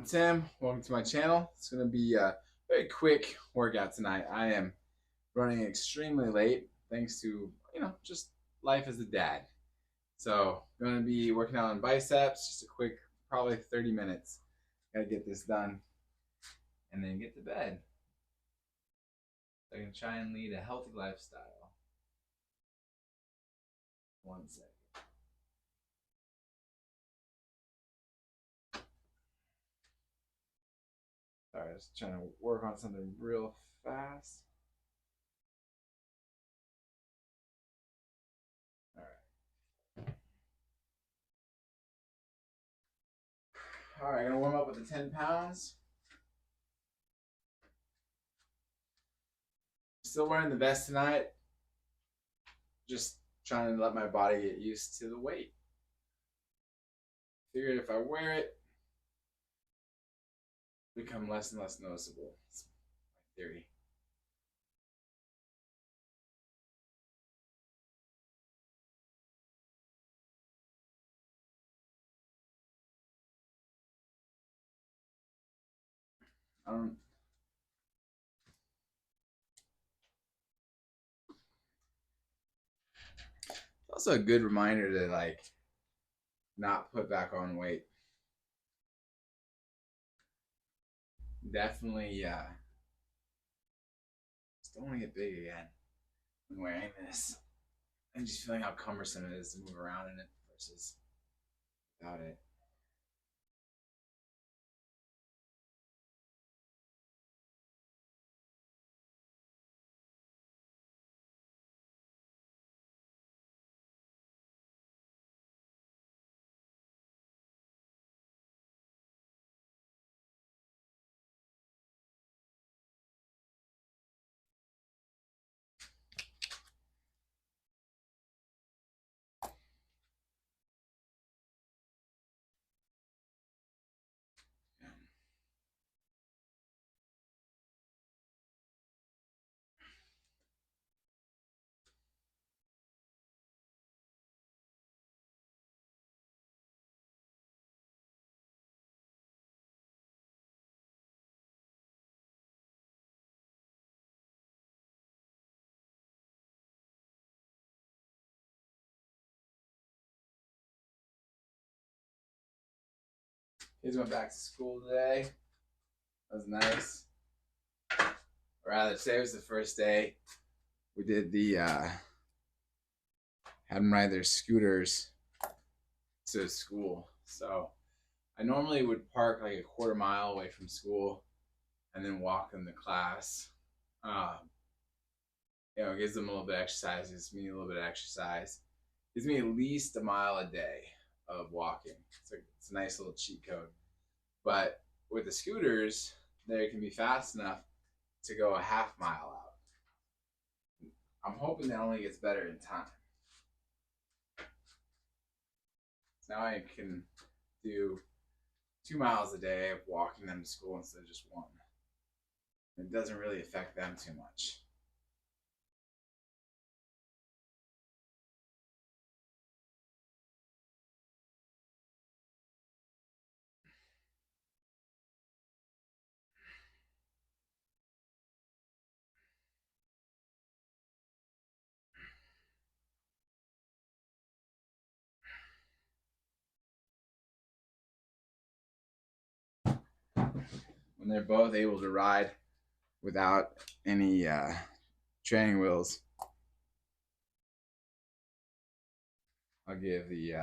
Tim. Welcome to my channel. It's going to be a very quick workout tonight. I am running extremely late thanks to, just life as a dad. So I'm going to be working out on biceps, just a quick, probably 30 minutes. Got to get this done and then get to bed. So I can try and lead a healthy lifestyle. One second. Sorry, I was trying to work on something real fast. All right, gonna warm up with the 10 pounds. Still wearing the vest tonight. Just trying to let my body get used to the weight. Figured if I wear it, it'll become less and less noticeable. It's my theory. It's also a good reminder to not put back on weight. Definitely just don't want to get big again when wearing this. And just feeling how cumbersome it is to move around in it versus without it. Kids went back to school today. That was nice. Or rather, today was the first day. We did had them ride their scooters to school. So I normally would park like a quarter mile away from school and then walk them to class. It gives them a little bit of exercise, gives me a little bit of exercise. Gives me at least a mile a day of walking. It's a nice little cheat code. But with the scooters, they can be fast enough to go a half mile out. I'm hoping that only gets better in time. So now I can do 2 miles a day of walking them to school instead of just one. It doesn't really affect them too much. When they're both able to ride without any training wheels, I'll give the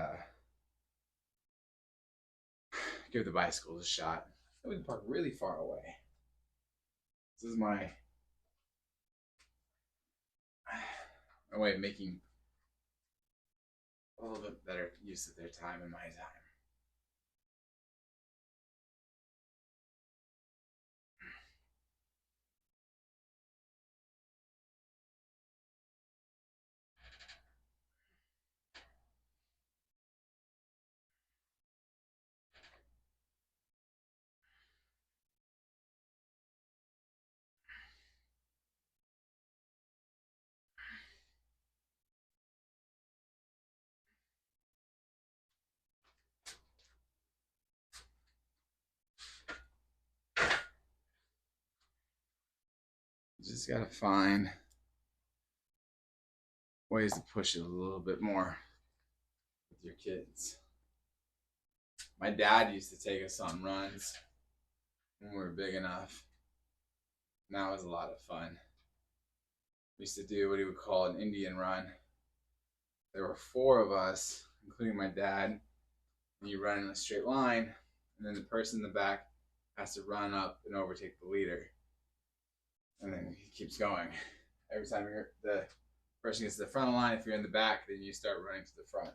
bicycles a shot. We can park really far away. This is my way of making a little bit better use of their time and my time. You just gotta find ways to push it a little bit more with your kids. My dad used to take us on runs when we were big enough. And that was a lot of fun. We used to do what he would call an Indian run. There were 4 of us, including my dad, and you run in a straight line, and then the person in the back has to run up and overtake the leader. And then he keeps going. Every time the person gets to the front of the line, if you're in the back, then you start running to the front.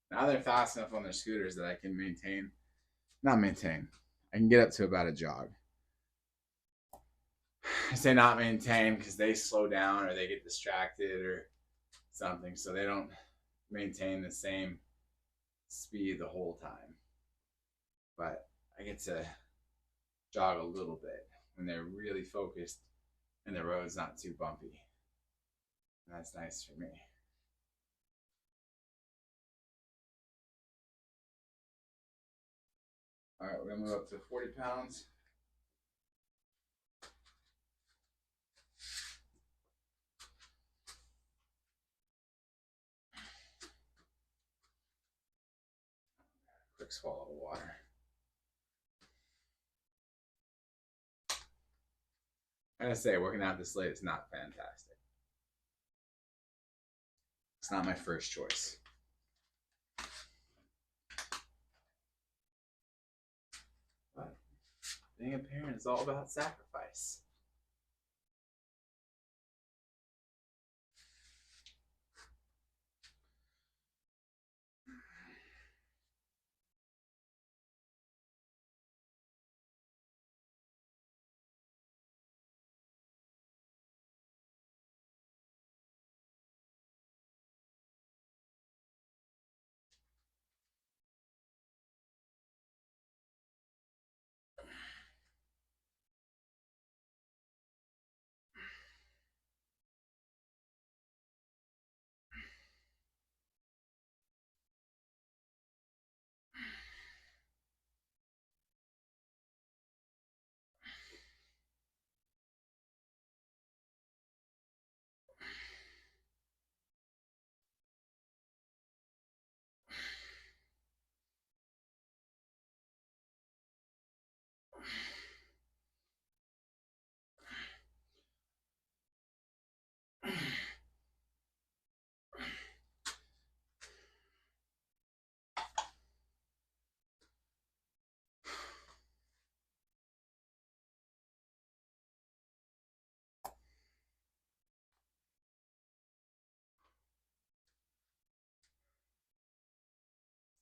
Now they're fast enough on their scooters that I can I can get up to about a jog. I say not maintain because they slow down or they get distracted or something, so they don't maintain the same speed the whole time. But I get to jog a little bit when they're really focused and the road's not too bumpy. And that's nice for me. All right, we're gonna move up to 40 pounds. Quick swallow of water. I gotta say, working out this late is not fantastic. It's not my first choice. But being a parent is all about sacrifice.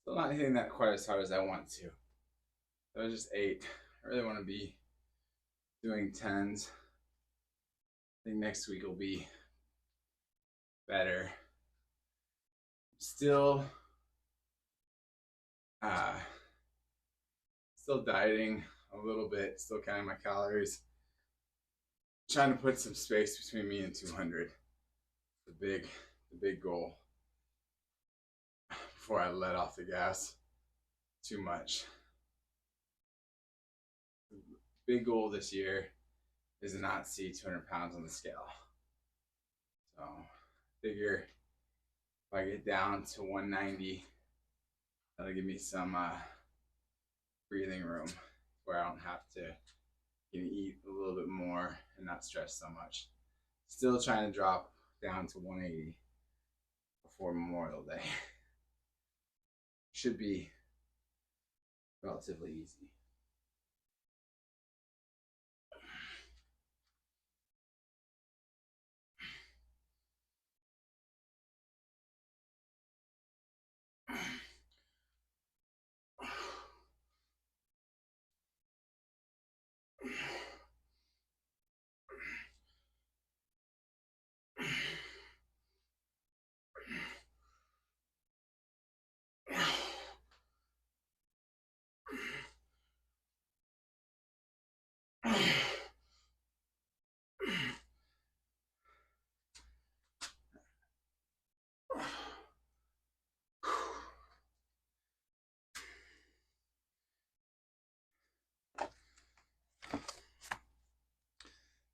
Still not hitting that quite as hard as I want to. That was just 8. I really want to be doing 10s. I think next week will be better. Still dieting a little bit, still counting my calories. Trying to put some space between me and 200. The big goal before I let off the gas too much. The big goal this year is to not see 200 pounds on the scale. So figure if I get down to 190, that'll give me some breathing room where I don't have to eat a little bit more and not stress so much. Still trying to drop down to 180 before Memorial Day. Should be relatively easy.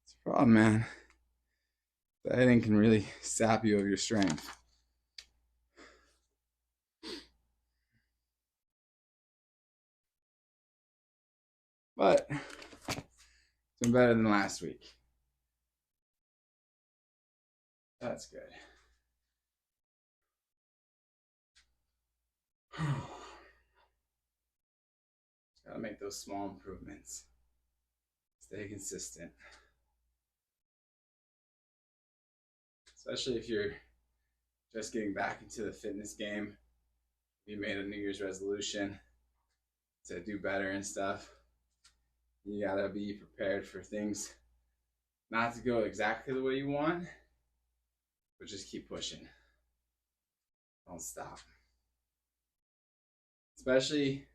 It's a problem, man. Dieting can really sap you of your strength. But it's been better than last week. That's good. Just gotta make those small improvements. Stay consistent. Especially if you're just getting back into the fitness game. You made a New Year's resolution to do better and stuff. You gotta be prepared for things not to go exactly the way you want, but just keep pushing. Don't stop. Especially,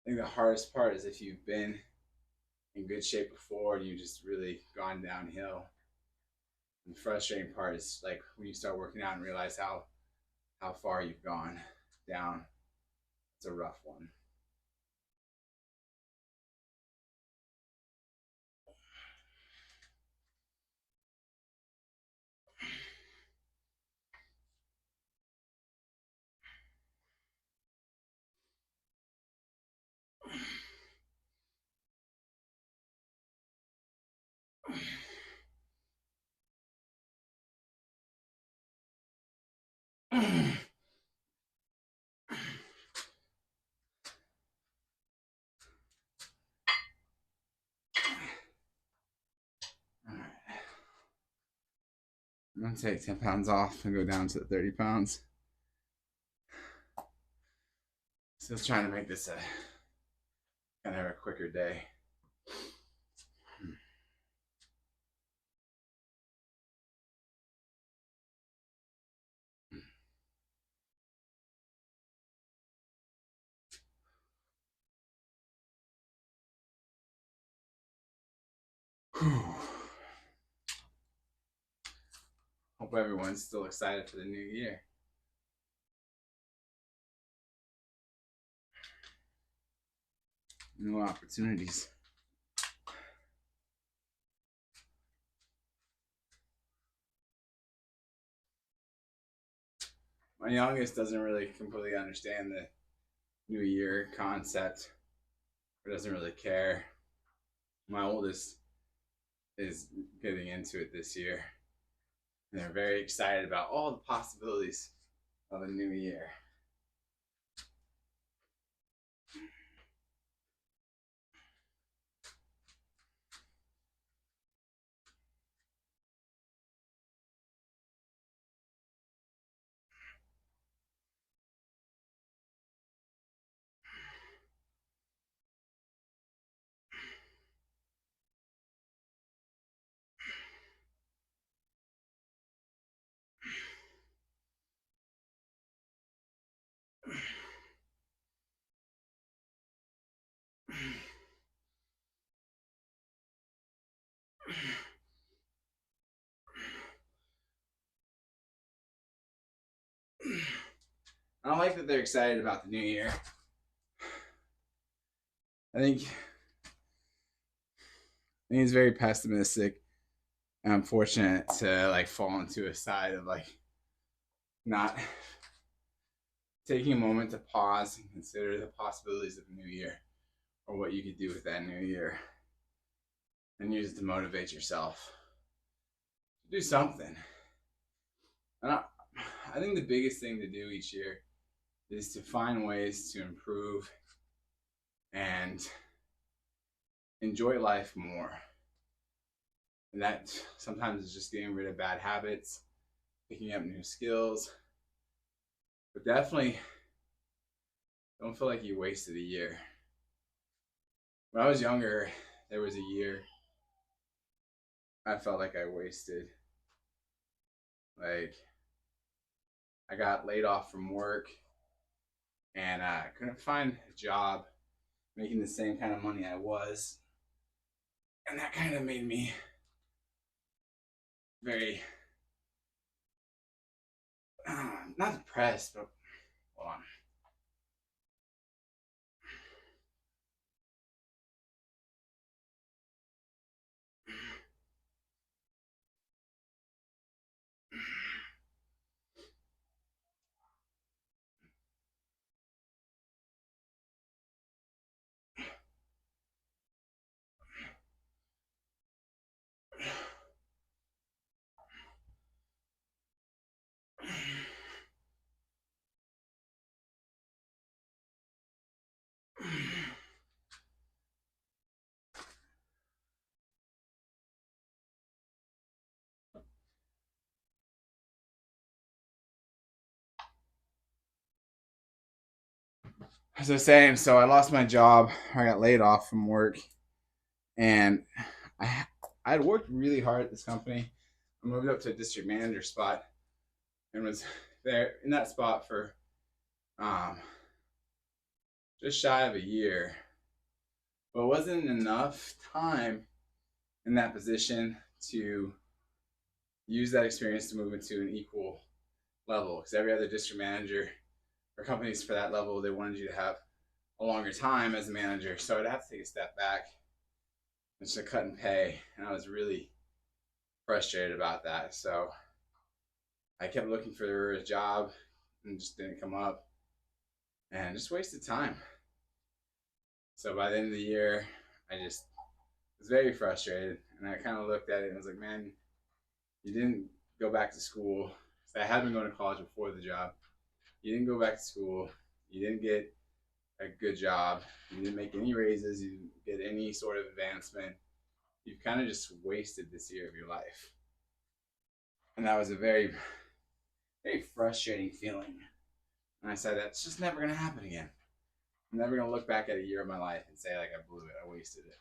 I think the hardest part is if you've been in good shape before and you just really gone downhill. And the frustrating part is like when you start working out and realize how far you've gone down. It's a rough one. I'm gonna take 10 pounds off and go down to 30 pounds. Still trying to make this a kind of a quicker day. Hope everyone's still excited for the new year. New opportunities. My youngest doesn't really completely understand the new year concept, or doesn't really care. My oldest is getting into it this year, and they're very excited about all the possibilities of a new year. I don't like that they're excited about the new year. I think it's very pessimistic, and I'm fortunate to like fall into a side of like not taking a moment to pause and consider the possibilities of a new year, or what you could do with that new year, and use it to motivate yourself to do something. And I think the biggest thing to do each year is to find ways to improve and enjoy life more. And that sometimes is just getting rid of bad habits, picking up new skills, but definitely don't feel like you wasted a year. When I was younger, there was a year I felt like I wasted. Like, I got laid off from work and I couldn't find a job making the same kind of money I was. And that kind of made me very, not depressed, but hold on. As I was saying, so I lost my job. I got laid off from work, and I I had worked really hard at this company. I moved up to a district manager spot and was there in that spot for um, just shy of a year. But it wasn't enough time in that position to use that experience to move into an equal level. Because every other district manager or companies for that level, they wanted you to have a longer time as a manager. So I'd have to take a step back and just a cut and pay. And I was really frustrated about that. So I kept looking for a job and just didn't come up and just wasted time. So by the end of the year, I just was very frustrated. And I kind of looked at it and was like, man, you didn't go back to school. So I had been going to college before the job. You didn't go back to school. You didn't get a good job. You didn't make any raises. You didn't get any sort of advancement. You've kind of just wasted this year of your life. And that was a very, very frustrating feeling. And I said, that's just never going to happen again. I'm never going to look back at a year of my life and say, like, I blew it. I wasted it.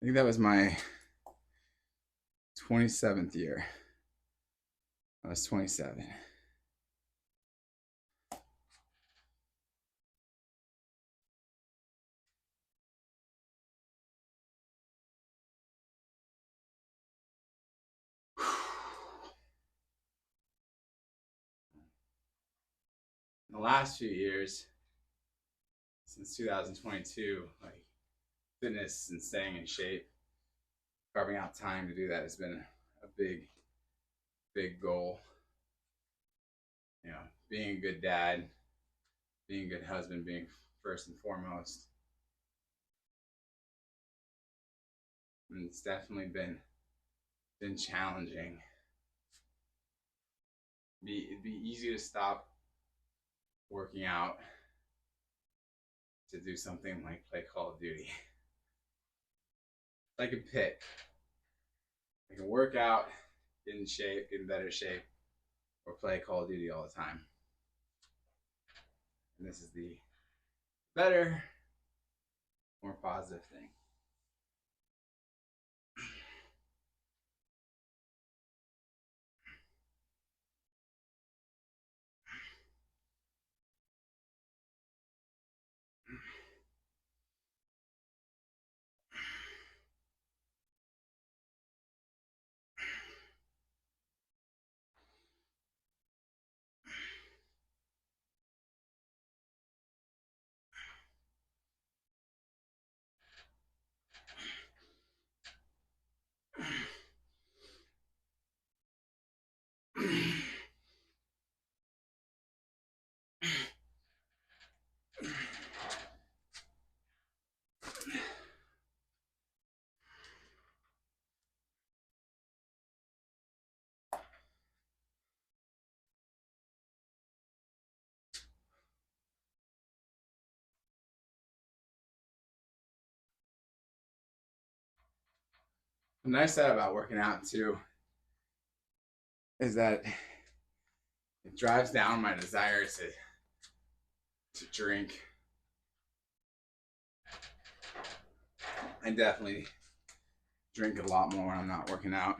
I think that was my 27th year. I was 27. In the last few years, since 2022, like fitness and staying in shape, carving out time to do that has been a big, big goal. You know, being a good dad, being a good husband, being first and foremost. And it's definitely been challenging. It'd be easy to stop working out to do something like play Call of Duty. I can pick. I can work out, get in shape, get in better shape, or play Call of Duty all the time. And this is the better, more positive thing. The nice side about working out too is that it drives down my desire to drink. I definitely drink a lot more when I'm not working out.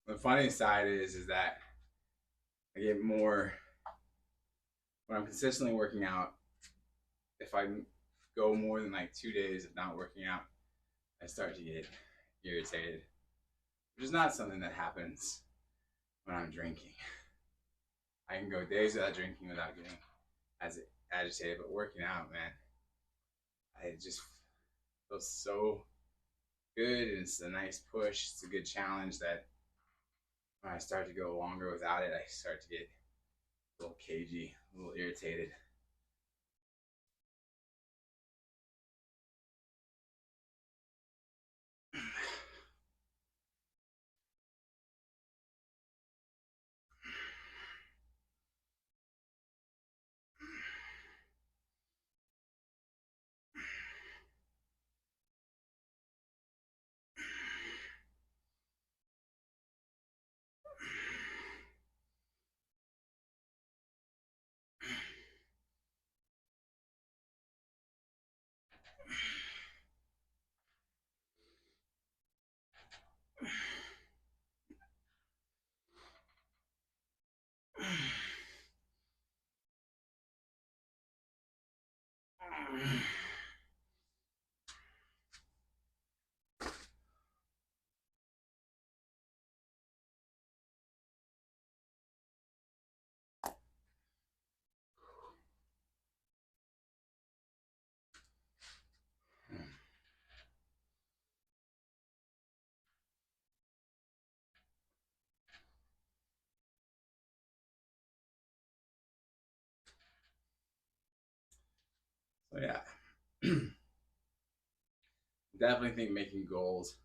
The funny side is that I get more when I'm consistently working out. If I go more than like 2 days of not working out, I start to get irritated, which is not something that happens when I'm drinking. I can go days without drinking without getting as agitated, but working out, man, I just feel so good, and it's a nice push. It's a good challenge that when I start to go longer without it, I start to get a little cagey, a little irritated. So yeah, definitely think making goals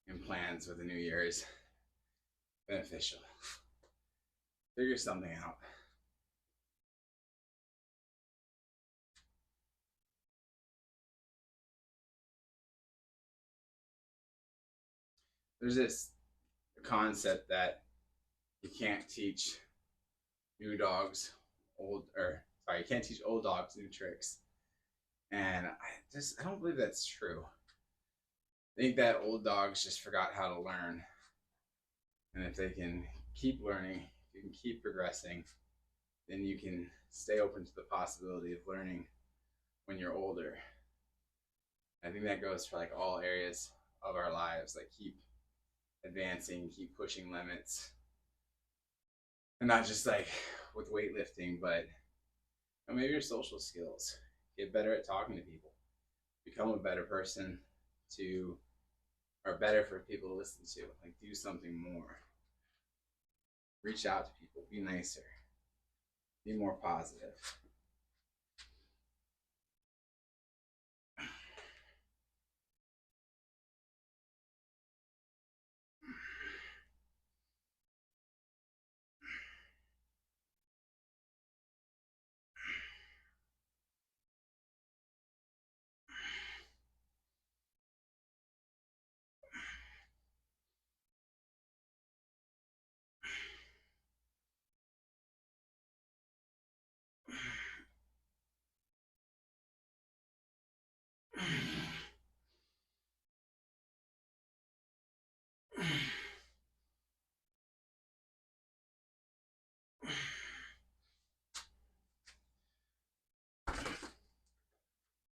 and plans for the new year is beneficial. Figure something out. There's this concept that you can't teach new dogs you can't teach old dogs new tricks. And I don't believe that's true. I think that old dogs just forgot how to learn. And if they can keep learning, you can keep progressing, then you can stay open to the possibility of learning when you're older. I think that goes for like all areas of our lives. Like keep advancing, keep pushing limits. And not just like with weightlifting, but maybe your social skills. Get better at talking to people. Become a better person to, or better for people to listen to. Like do something more. Reach out to people. Be nicer. Be more positive.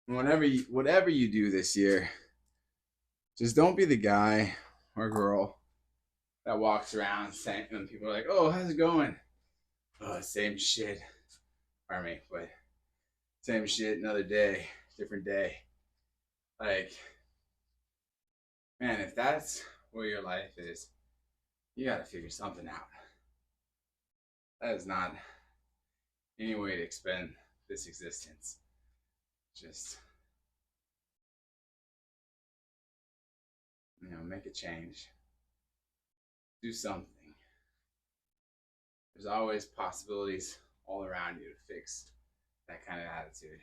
Whatever you do this year, just don't be the guy or girl that walks around saying, and people are like, "Oh, how's it going?" Oh, same shit. Pardon me, but same shit, another day, different day. Like, man, if that's where your life is, you gotta figure something out. That is not any way to expend this existence. Just, make a change. Do something. There's always possibilities all around you to fix that kind of attitude.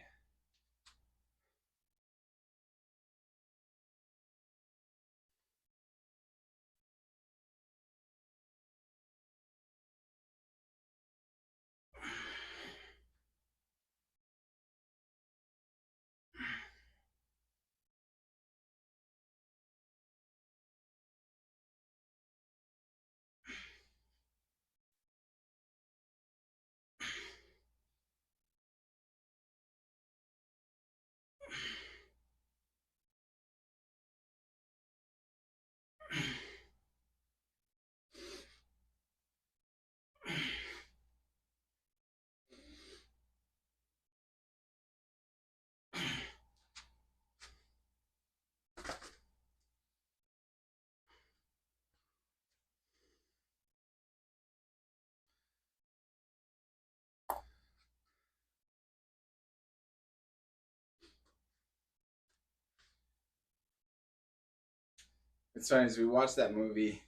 It's funny as we watched that movie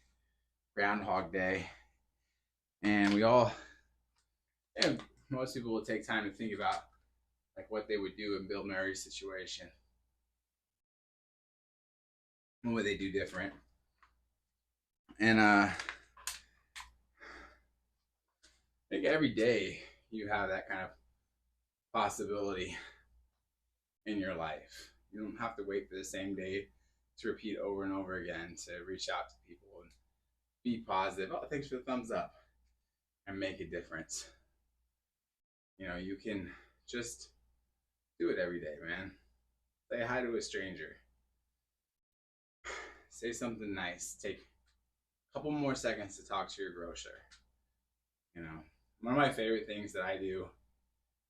Groundhog Day, and we all, yeah, most people will take time to think about like what they would do in Bill Murray's situation. What would they do different? And I think every day you have that kind of possibility in your life. You don't have to wait for the same day to repeat over and over again to reach out to people and be positive. Oh, thanks for the thumbs up, and make a difference. You know, you can just do it every day, man. Say hi to a stranger. Say something nice. Take a couple more seconds to talk to your grocer. You know, one of my favorite things that I do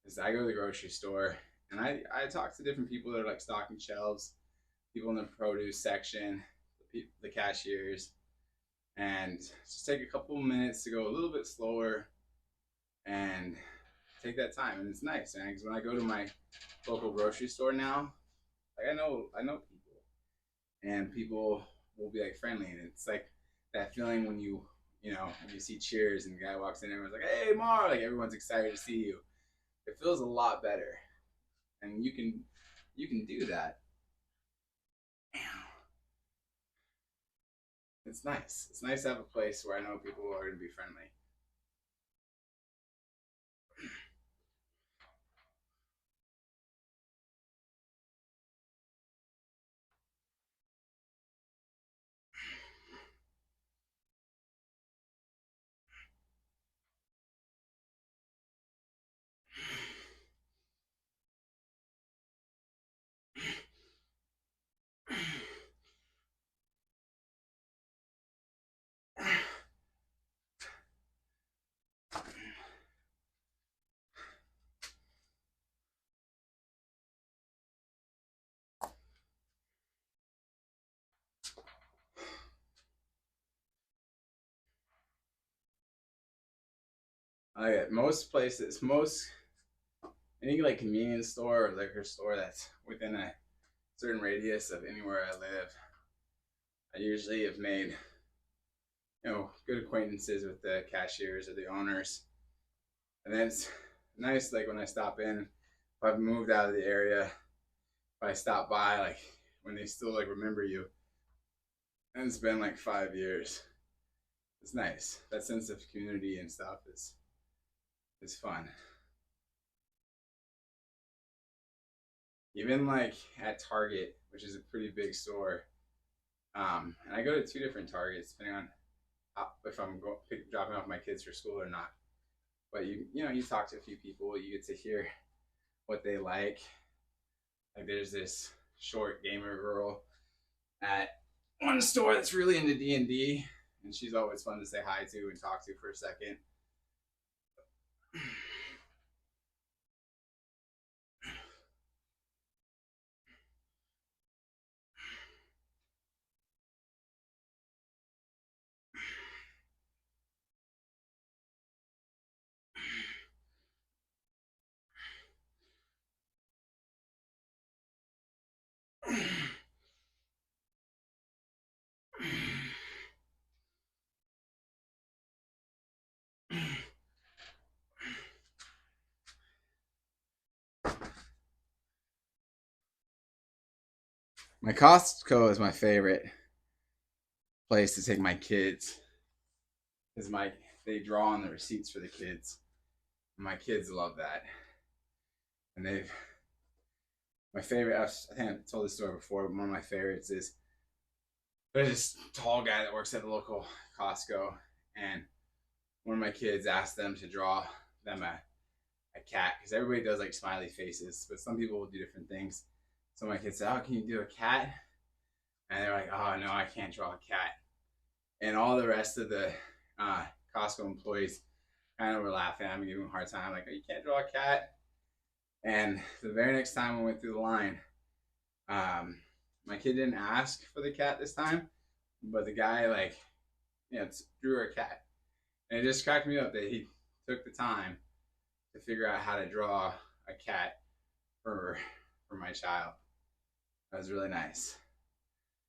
is I go to the grocery store and I talk to different people that are like stocking shelves, people in the produce section, the cashiers, and just take a couple minutes to go a little bit slower and take that time. And it's nice, man, because when I go to my local grocery store now, like I know people, and people will be like friendly, and it's like that feeling when when you see Cheers and the guy walks in, everyone's like, "Hey, Mar!" Like everyone's excited to see you. It feels a lot better, and you can do that. It's nice. It's nice to have a place where I know people are going to be friendly. Most places, most any like convenience store or liquor store that's within a certain radius of anywhere I live, I usually have made good acquaintances with the cashiers or the owners, and then it's nice like when I stop in, if I've moved out of the area, if I stop by like when they still like remember you, and it's been like 5 years. It's nice. That sense of community and stuff is fun. Even like at Target, which is a pretty big store, and I go to two different Targets depending on if I'm dropping off my kids for school or not. But you talk to a few people, you get to hear what they like. Like there's this short gamer girl at one store that's really into D&D, and she's always fun to say hi to and talk to for a second. My Costco is my favorite place to take my kids because they draw on the receipts for the kids. My kids love that, and my favorite. I think I told this story before, but one of my favorites is there's this tall guy that works at the local Costco, and one of my kids asked them to draw them a cat because everybody does like smiley faces, but some people will do different things. So my kid said, "Oh, can you do a cat?" And they're like, "Oh no, I can't draw a cat." And all the rest of the Costco employees kind of were laughing at me, giving me a hard time, like, "Oh, you can't draw a cat." And the very next time we went through the line, my kid didn't ask for the cat this time, but the guy drew her a cat, and it just cracked me up that he took the time to figure out how to draw a cat for my child. That was really nice.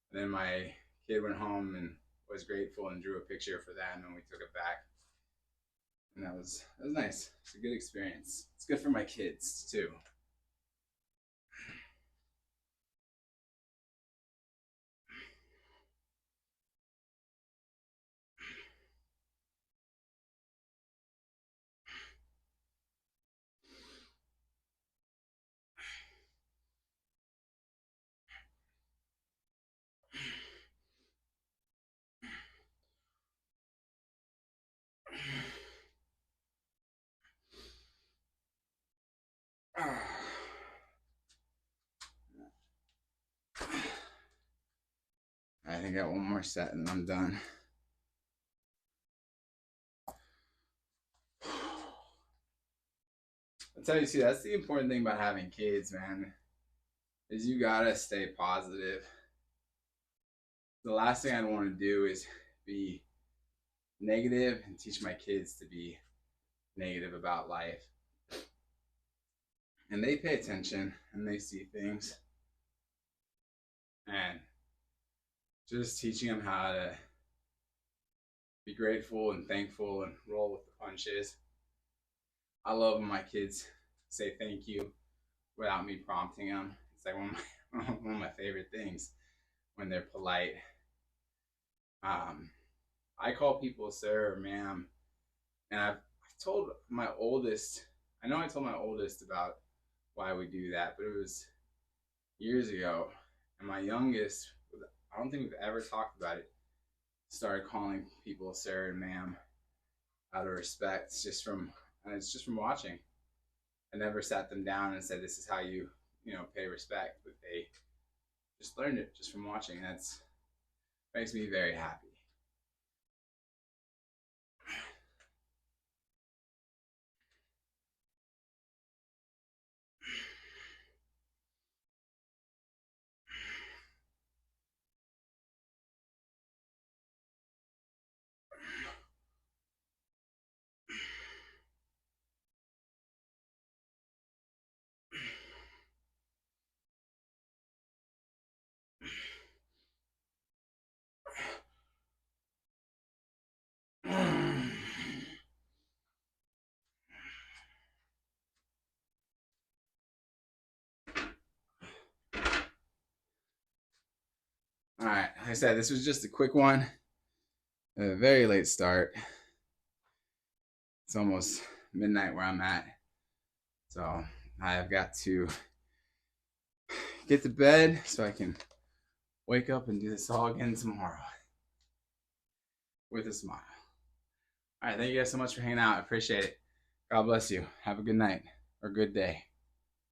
And then my kid went home and was grateful and drew a picture for them, and we took it back. And that was nice. It's a good experience. It's good for my kids too. I think I got one more set and I'm done. I'll tell you, see, that's the important thing about having kids, man, is you gotta stay positive. The last thing I want to do is be negative and teach my kids to be negative about life. And they pay attention and they see things. And just teaching them how to be grateful and thankful and roll with the punches. I love when my kids say thank you without me prompting them. It's like one of my favorite things when they're polite. I call people sir or ma'am, and I told my oldest. I know I told my oldest about why we do that, but it was years ago. And my youngest, I don't think we've ever talked about it, started calling people sir and ma'am out of respect. It's just from watching. I never sat them down and said this is how you pay respect, but they just learned it just from watching. That's makes me very happy. All right, like I said, this was just a quick one. A very late start. It's almost midnight where I'm at. So I have got to get to bed so I can wake up and do this all again tomorrow with a smile. All right, thank you guys so much for hanging out. I appreciate it. God bless you. Have a good night or good day.